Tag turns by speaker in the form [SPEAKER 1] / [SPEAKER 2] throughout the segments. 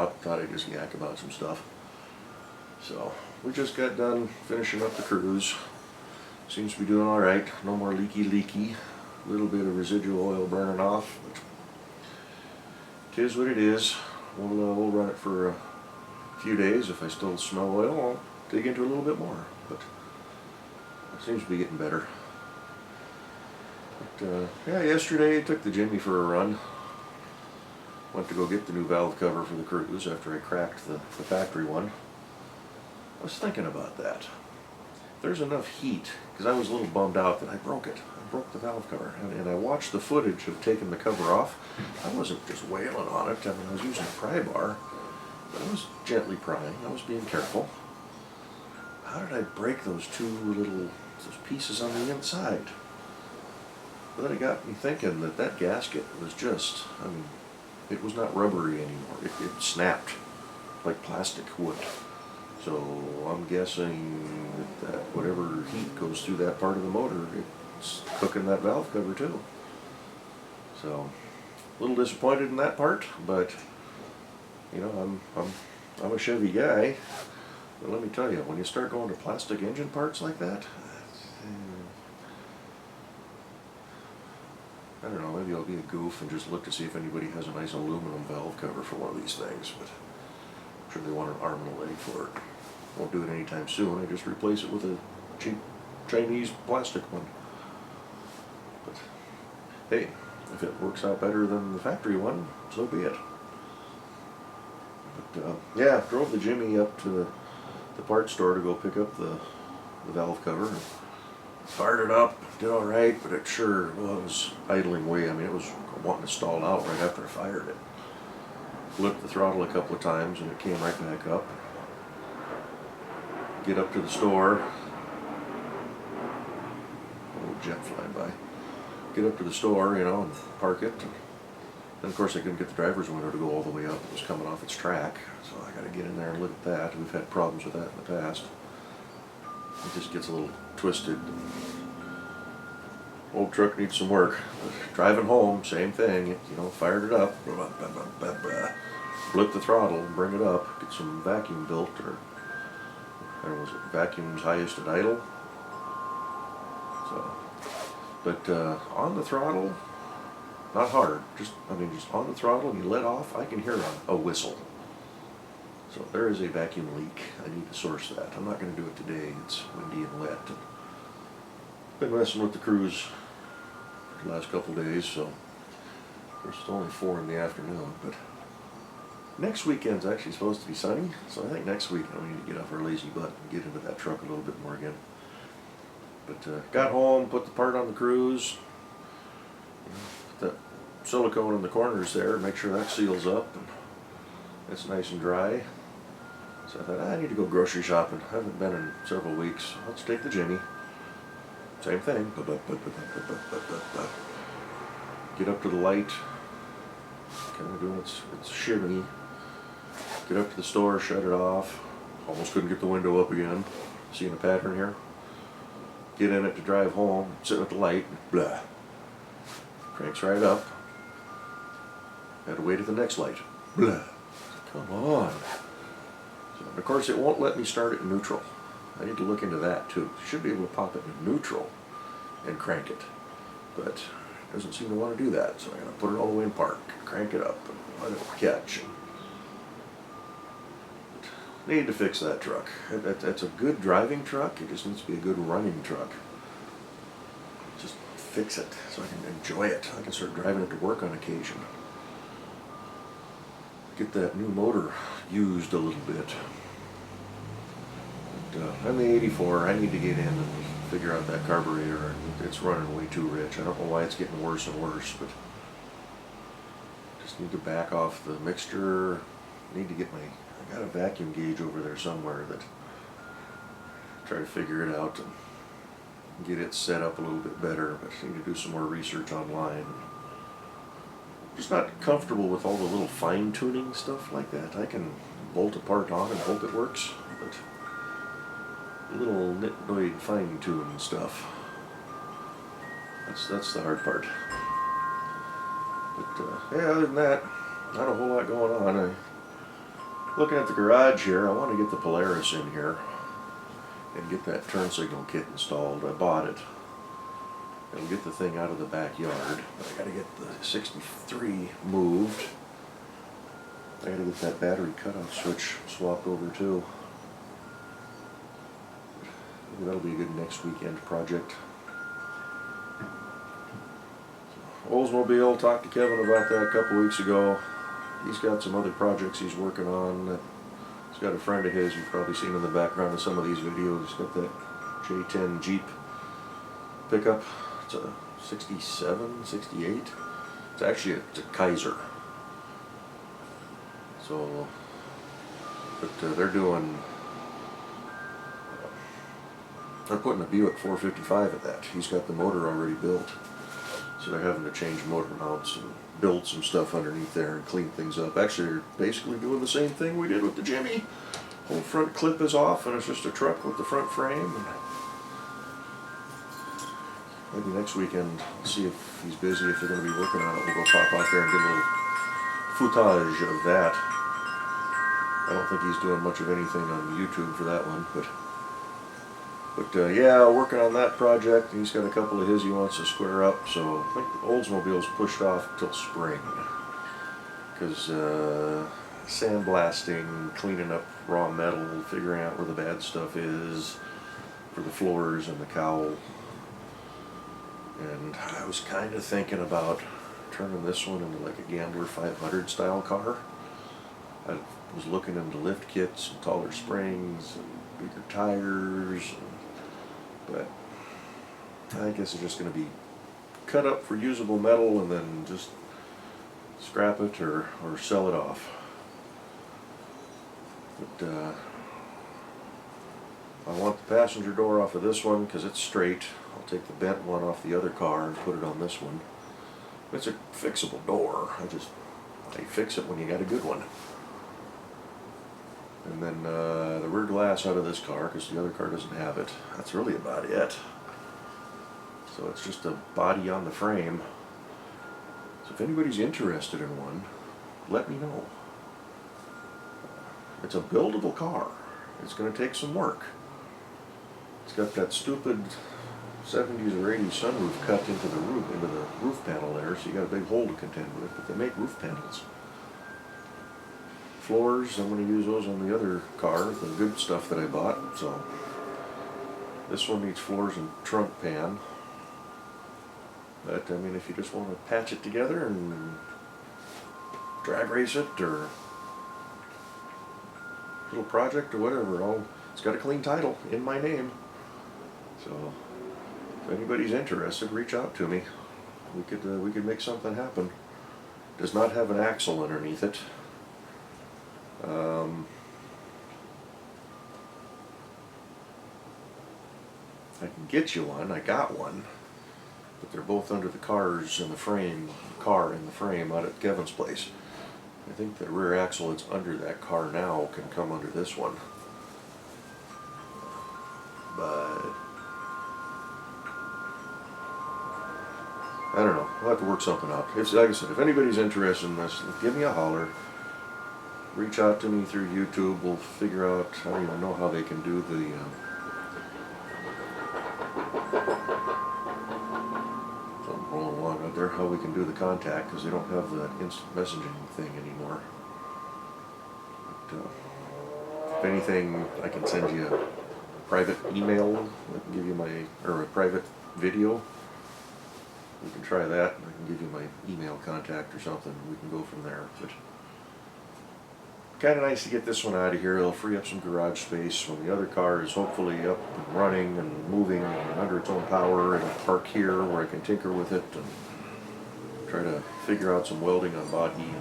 [SPEAKER 1] out. Thought I'd just yak about some stuff. So we just got done finishing up the cruise. Seems to be doing all right. No more leaky. A little bit of residual oil burning off, but it is what it is. We'll run it for a few days. If I still smell oil, I'll dig into it a little bit more. But it seems to be getting better. But yeah, yesterday I took the Jimmy for a run. Went to go get the new valve cover for the cruise after I cracked the factory one. I was thinking about that. There's enough heat, because I was a little bummed out that I broke it. I broke the valve cover, and I watched the footage of taking the cover off. I wasn't just wailing on it. I mean, I was using a pry bar, but I was gently prying. I was being careful. How did I break those those pieces on the inside? But then it got me thinking that gasket was just, I mean, it was not rubbery anymore. It snapped like plastic would. So I'm guessing that whatever heat goes through that part of the motor, it's cooking that valve cover too. So a little disappointed in that part, but you know, I'm a Chevy guy. But let me tell you, when you start going to plastic engine parts like that, I don't know, maybe I'll be a goof and just look to see if anybody has a nice aluminum valve cover for one of these things, but I'm sure they want an arm and a leg for it. Won't do it anytime soon. I just replace it with a cheap Chinese plastic one. But hey, if it works out better than the factory one, so be it. But yeah, drove the Jimmy up to the parts store to go pick up the valve cover. And fired it up, did all right, but it sure was idling way. I mean, it was wanting to stall out right after I fired it. Flipped the throttle a couple of times and it came right back up. Get up to the store. A little jet flying by. Get up to the store, you know, and park it. And then, of course, I couldn't get the driver's window to go all the way up. It was coming off its track, so I got to get in there and look at that. We've had problems with that in the past. It just gets a little twisted. Old truck needs some work. But driving home, same thing. You know, fired it up, flip the throttle, and bring it up. Get some vacuum built, or I don't know, was it vacuum's highest at idle? So, but on the throttle, not hard. Just on the throttle, and you let off, I can hear a whistle. So there is a vacuum leak. I need to source that. I'm not going to do it today. It's windy and wet. Been messing with the cruise the last couple days, so of course it's only 4 in the afternoon. But next weekend's actually supposed to be sunny, so I think next week we need to get off our lazy butt and get into that truck a little bit more again. But got home, put the part on the cruise, put that silicone in the corners there, make sure that seals up and it's nice and dry. So I thought, I need to go grocery shopping. I haven't been in several weeks. Let's take the Jimmy. Same thing. Get up to the light. Kind of doing its shimmy. Get up to the store, shut it off. Almost couldn't get the window up again. Seeing a pattern here. Get in it to drive home. Sitting at the light. Blah. Cranks right up. Had to wait at the next light. Blah. Come on. So, of course, it won't let me start it in neutral. I need to look into that too. You should be able to pop it in neutral and crank it, but it doesn't seem to want to do that. So I'm going to put it all the way in park, crank it up, and let it catch. But need to fix that truck. That's a good driving truck. It just needs to be a good running truck. Just fix it so I can enjoy it. I can start driving it to work on occasion. Get that new motor used a little bit. I'm the 84. I need to get in and figure out that carburetor. It's running way too rich. I don't know why it's getting worse and worse, but just need to back off the mixture. Need to get I got a vacuum gauge over there somewhere that try to figure it out and get it set up a little bit better. But I need to do some more research online. Just not comfortable with all the little fine-tuning stuff like that. I can bolt a part on and hope it works, but little nitnoid fine-tune stuff, that's the hard part. But yeah, other than that, not a whole lot going on. Looking at the garage here, I want to get the Polaris in here and get that turn signal kit installed. I bought it. It'll get the thing out of the backyard, but I gotta get the 63 moved. I gotta get that battery cutoff switch swapped over too. That'll be a good next weekend project. Oldsmobile, talked to Kevin about that a couple weeks ago. He's got some other projects he's working on. He's got a friend of his you've probably seen in the background of some of these videos. He's got that J10 Jeep pickup. It's a 67, 68. It's actually it's a Kaiser. So, but they're putting a Buick 455 at that. He's got the motor already built. So they're having to change motor mounts and build some stuff underneath there and clean things up. Actually, they're basically doing the same thing we did with the Jimmy. Whole front clip is off and it's just a truck with the front frame. Maybe next weekend, see if he's busy, if they're going to be working on it. We'll go pop out there and get a little footage of that. I don't think he's doing much of anything on YouTube for that one, but yeah, working on that project. He's got a couple of his he wants to square up, so I think the Oldsmobile's pushed off till spring. Because sandblasting, cleaning up raw metal, figuring out where the bad stuff is for the floors and the cowl. And I was kind of thinking about turning this one into like a Gambler 500 style car. I was looking into lift kits and taller springs and bigger tires. But I guess it's just going to be cut up for usable metal and then just scrap it or sell it off. But I want the passenger door off of this one because it's straight. I'll take the bent one off the other car and put it on this one. It's a fixable door. I fix it when you got a good one. And then the rear glass out of this car, because the other car doesn't have it. That's really about it. So it's just a body on the frame. So if anybody's interested in one, let me know. It's a buildable car. It's going to take some work. It's got that stupid 70s or 80s sunroof cut into the roof panel there, so you got a big hole to contend with. But they make roof panels. Floors, I'm going to use those on the other car, the good stuff that I bought. So this one needs floors and trunk pan. But I mean, if you just want to patch it together and drag race it or little project or whatever, it's got a clean title in my name. So if anybody's interested, reach out to me. We could make something happen. Does not have an axle underneath it. I can get you one. I got one, but they're both under the cars in the frame. Car in the frame out at Kevin's place. I think the rear axle that's under that car now can come under this one, but I don't know. We'll have to work something out. Like I said, if anybody's interested in this, give me a holler. Reach out to me through YouTube. We'll figure out. I don't even know how they can do the something rolling along out there. How we can do the contact, because they don't have the instant messaging thing anymore. But, if anything, I can send you a private email. I can give you a private video. We can try that. I can give you my email contact or something. We can go from there. But kind of nice to get this one out of here. It'll free up some garage space when the other car is hopefully up and running and moving and under its own power, and park here where I can tinker with it and try to figure out some welding on body.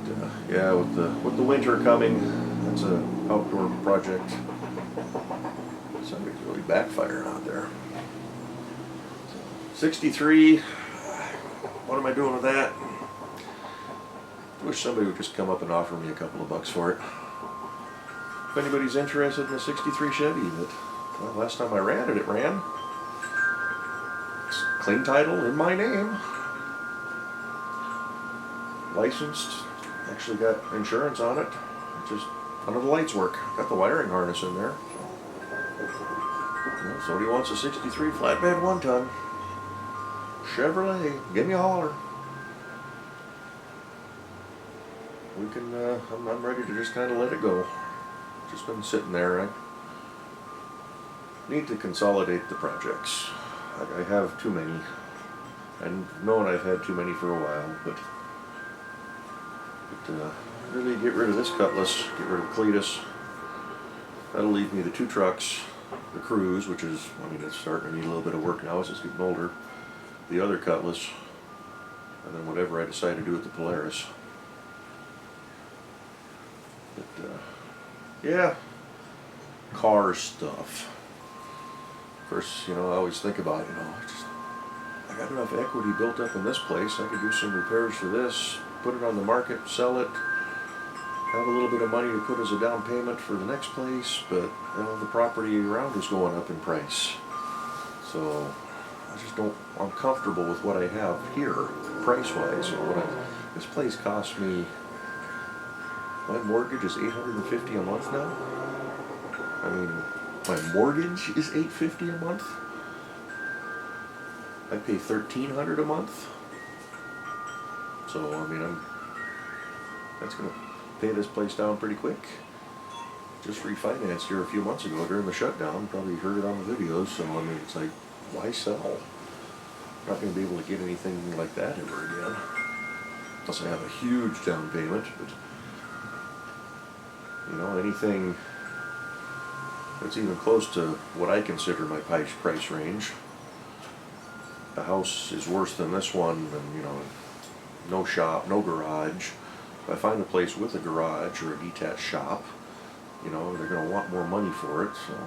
[SPEAKER 1] But yeah, with the winter coming, that's an outdoor project. Somebody's really backfiring out there. 63, what am I doing with that? I wish somebody would just come up and offer me a couple of bucks for it. If anybody's interested in a 63 Chevy that, well, last time I ran it, it ran. It's clean title in my name. Licensed, Actually got insurance on it. Just none of the lights work. Got the wiring harness in there. Well, somebody wants a 63 flatbed 1-ton. Chevrolet, give me a holler. We can, I'm ready to just kind of let it go. Just been sitting there. I need to consolidate the projects. I have too many. I've known I've had too many for a while, but really get rid of this Cutlass, get rid of Cletus. That'll leave me the 2 trucks, the Cruise, which is, I mean, it's starting to need a little bit of work now as it's getting older, the other Cutlass, and then whatever I decide to do with the Polaris. But, yeah, car stuff. Of course, you know, I always think about, you know, I got enough equity built up in this place, I could do some repairs to this, put it on the market, sell it, have a little bit of money to put as a down payment for the next place, but you know, the property around is going up in price. So I just don't, I'm comfortable with what I have here, price-wise. You know, this place cost me, my mortgage is $850 a month now. I mean, my mortgage is $850 a month. I pay $1,300 a month. So I mean, that's gonna pay this place down pretty quick. Just refinanced here a few months ago during the shutdown. Probably heard it on the videos. So I mean, it's like, why sell? Not going to be able to get anything like that ever again, unless I have a huge down payment. But you know, anything that's even close to what I consider my price range. The house is worse than this one, and you know, no shop, no garage. If I find a place with a garage or a detached shop, you know, they're going to want more money for it. So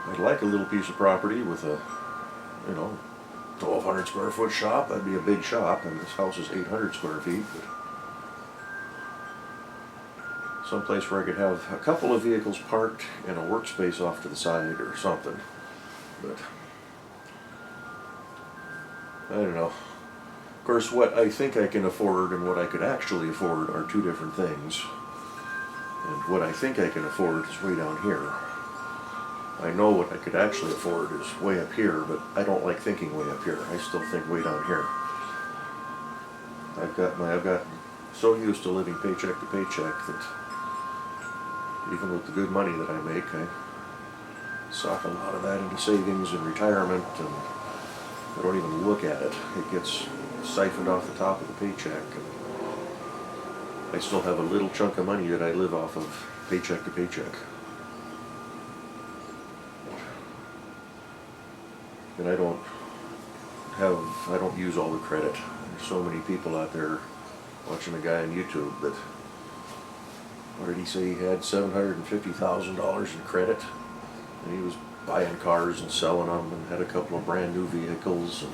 [SPEAKER 1] I'd like a little piece of property with a, you know, 1,200 square foot shop. That'd be a big shop, and this house is 800 square feet. But someplace where I could have a couple of vehicles parked and a workspace off to the side or something. But I don't know. Of course, what I think I can afford and what I could actually afford are 2 different things. And what I think I can afford is way down here. I know what I could actually afford is way up here, but I don't like thinking way up here. I still think way down here. I've got so used to living paycheck to paycheck that even with the good money that I make, I sock a lot of that into savings and retirement, and I don't even look at it. It gets siphoned off the top of the paycheck, and I still have a little chunk of money that I live off of paycheck to paycheck. And I don't use all the credit. There's so many people out there watching a guy on YouTube that, what did he say, he had $750,000 in credit, and he was buying cars and selling them and had a couple of brand new vehicles,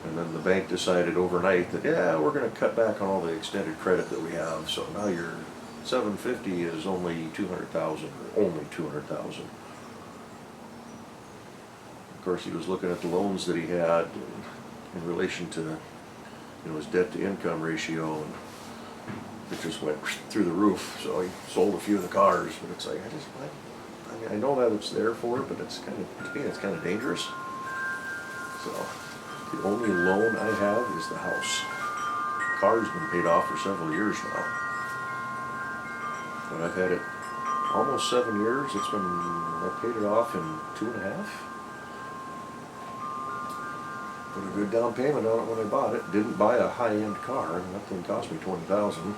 [SPEAKER 1] and then the bank decided overnight that, yeah, we're going to cut back on all the extended credit that we have, so now your $750,000 is only $200,000, or only $200,000. Of course, he was looking at the loans that he had in relation to, you know, his debt to income ratio, and it just went through the roof. So he sold a few of the cars, but it's like, I mean, I know that it's there for it, but it's kind of, to me, it's kind of dangerous. So the only loan I have is the house. The car's been paid off for several years now, but I've had it almost 7 years. I paid it off in 2.5. Put a good down payment on it when I bought it. Didn't buy a high-end car. That thing cost me $20,000.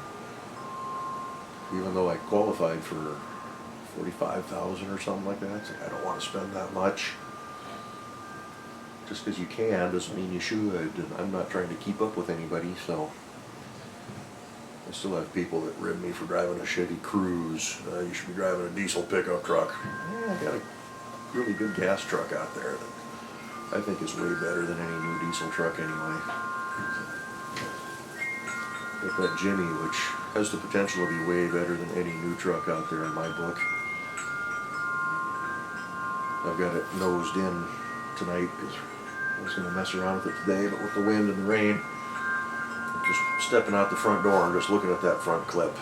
[SPEAKER 1] Even though I qualified for $45,000 or something like that. It's like, I don't want to spend that much. Just because you can doesn't mean you should. And I'm not trying to keep up with anybody, so I still have people that rib me for driving a Chevy Cruise. You should be driving a diesel pickup truck. Yeah, I got a really good gas truck out there that I think is way better than any new diesel truck anyway. Got that Jimmy, which has the potential to be way better than any new truck out there in my book. I've got it nosed in tonight because I was going to mess around with it today, but with the wind and the rain, just stepping out the front door and just looking at that front clip.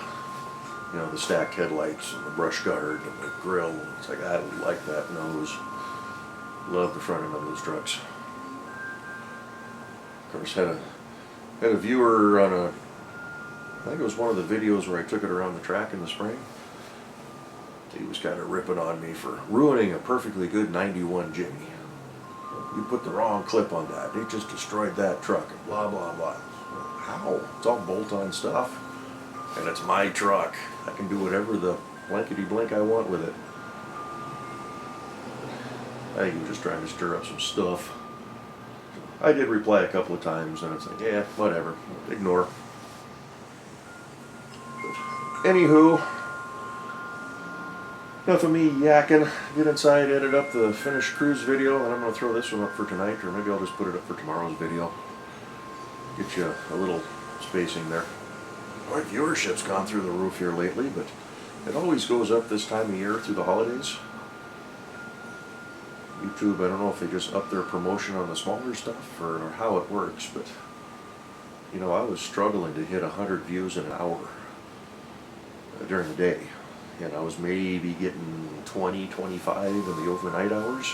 [SPEAKER 1] You know, the stacked headlights and the brush guard and the grill. It's like, I like that nose. Love the front end of those trucks. Of course, had a viewer on a, I think it was one of the videos where I took it around the track in the spring. He was kind of ripping on me for ruining a perfectly good 91 Jimmy. You put the wrong clip on that. It just destroyed that truck and blah, blah, blah. How? It's all bolt-on stuff. And it's my truck. I can do whatever the blankety-blank I want with it. I think he was just trying to stir up some stuff. I did reply a couple of times, and it's like, yeah, whatever. Ignore. But anywho, enough of me yakking. Get inside, edit up the finished cruise video, and I'm going to throw this one up for tonight, or maybe I'll just put it up for tomorrow's video. Get you a little spacing there. My viewership's gone through the roof here lately, but it always goes up this time of year through the holidays. YouTube, I don't know if they just up their promotion on the smaller stuff or how it works, but you know, I was struggling to hit 100 views in an hour during the day, and I was maybe getting 20, 25 in the overnight hours.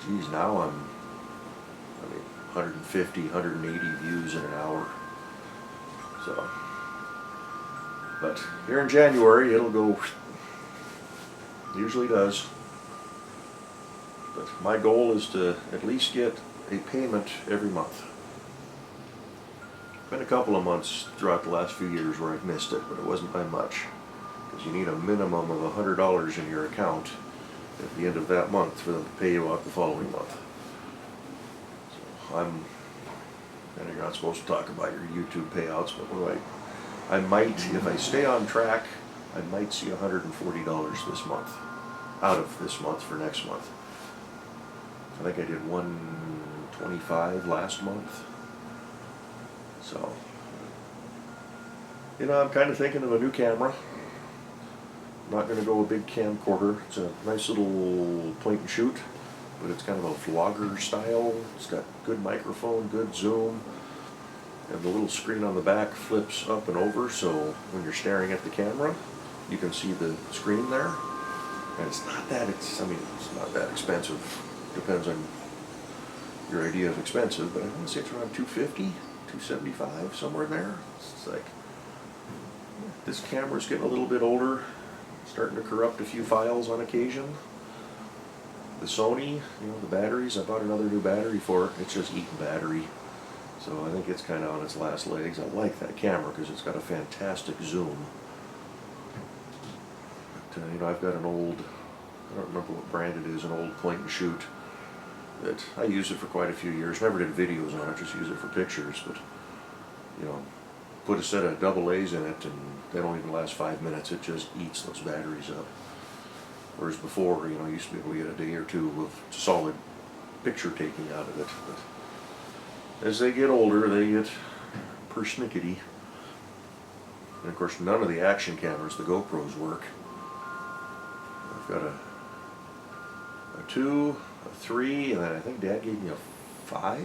[SPEAKER 1] Geez, now I mean 150, 180 views in an hour. So, but here in January it'll go, usually does. But my goal is to at least get a payment every month. Been a couple of months throughout the last few years where I've missed it, but it wasn't by much. Because you need a minimum of $100 in your account at the end of that month for them to pay you out the following month. So and you're not supposed to talk about your YouTube payouts, but I might, if I stay on track, I might see $140 this month, out of this month for next month. I think I did $125 last month. So, you know, I'm kind of thinking of a new camera. I'm not going to go a big camcorder. It's a nice little point and shoot, but it's kind of a vlogger style. It's got good microphone, good zoom, and the little screen on the back flips up and over, so when you're staring at the camera, you can see the screen there. And it's not that, it's not that expensive. Depends on your idea of expensive, but I want to say it's around $250, $275, somewhere in there. It's like, this camera's getting a little bit older, starting to corrupt a few files on occasion. The Sony, you know, the batteries, I bought another new battery for it. It's just eating battery. So I think it's kind of on its last legs. I like that camera because it's got a fantastic zoom. But, you know, I've got an old, I don't remember what brand it is, an old point and shoot that I used it for quite a few years. Never did videos on it, just use it for pictures. But, you know, put a set of AA's in it and they don't even last 5 minutes. It just eats those batteries up. Whereas before, you know, you used to be able to get a day or two of solid picture taking out of it. But as they get older, they get persnickety. And of course, none of the action cameras, the GoPros, work. I've got a 2, a 3, and then I think Dad gave me a 5.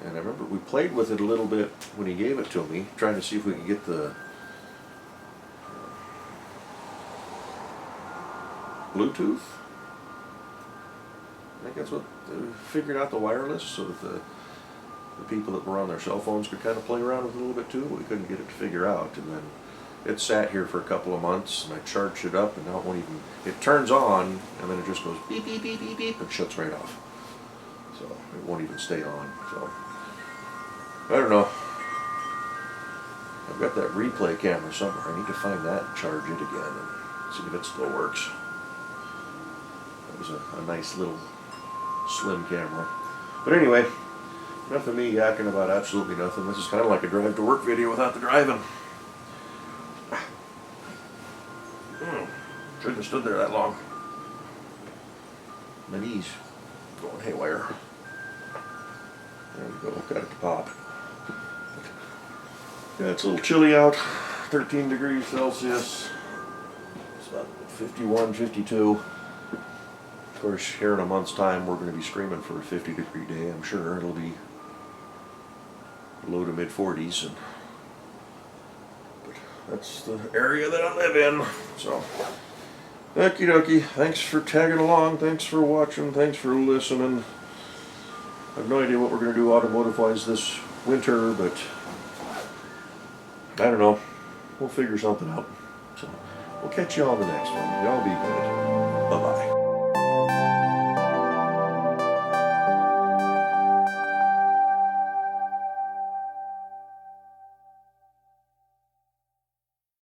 [SPEAKER 1] And I remember we played with it a little bit when he gave it to me, trying to see if we could get the Bluetooth. I think that's what they figured out, the wireless, so that the people that were on their cell phones could kind of play around with it a little bit too, but we couldn't get it to figure out. And then it sat here for a couple of months, and I charged it up, and now it won't even, it turns on, and then it just goes beep, beep, beep, beep, beep, and shuts right off. So it won't even stay on. So I don't know. I've got that replay camera somewhere. I need to find that and charge it again and see if it still works. That was a nice little slim camera. But anyway, enough of me yakking about absolutely nothing. This is kind of like a drive to work video without the driving. Shouldn't have stood there that long. My knees going haywire. There we go, got it to pop. Yeah, it's a little chilly out. 13 degrees Celsius. It's about 51, 52. Of course, here in a month's time, we're going to be screaming for a 50-degree day. I'm sure it'll be low to mid 40s, and but that's the area that I live in. So, okie dokie. Thanks for tagging along. Thanks for watching. Thanks for listening. I have no idea what we're going to do automotive-wise this winter, but I don't know. We'll figure something out. So, we'll catch you all in the next one. Y'all be good.